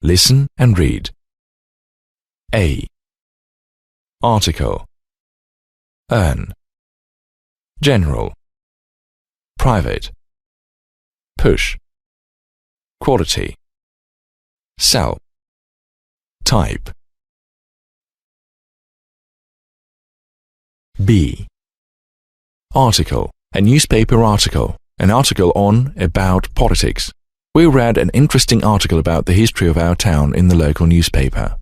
Listen and read. A. Article. Earn. General. Private. Push. Quality. Sell. Type. B. Article. A newspaper article. An article on, about politics. We read an interesting article about the history of our town in the local newspaper.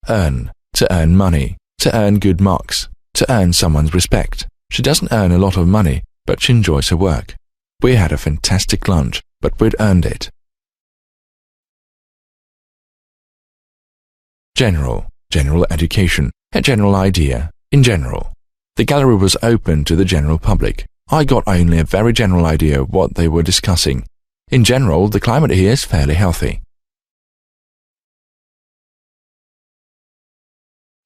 Earn. To earn money. To earn good marks. To earn someone's respect. She doesn't earn a lot of money, but she enjoys her work. We had a fantastic lunch, but we'd earned it. General. General education. A general idea. In general. The gallery was open to the general public. I got only a very general idea of what they were discussing. In general, the climate here is fairly healthy.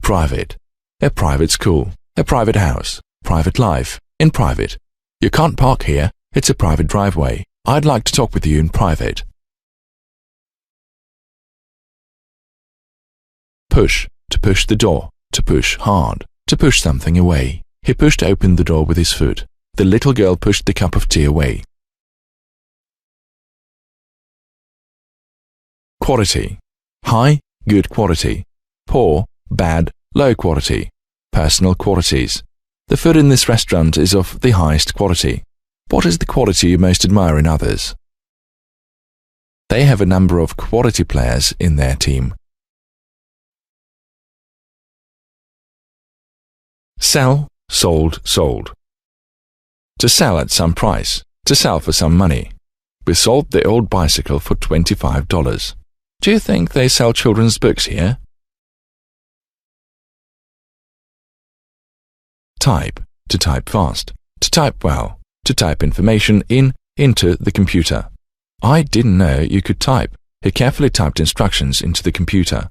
Private. A private school. A private house. Private life. In private. You can't park here. It's a private driveway. I'd like to talk with you in private. Push. To push the door. To push hard. To push something away. He pushed open the door with his foot. The little girl pushed the cup of tea away. Quality. High, good quality. Poor, bad, low quality. Personal qualities. The food in this restaurant is of the highest quality. What is the quality you most admire in others? They have a number of quality players in their team. Sell, sold, sold. To sell at some price. To sell for some money. We sold the old bicycle for $25. Do you think they sell children's books here? Type. To type fast. To type well. To type information into the computer. I didn't know you could type. He carefully typed instructions into the computer.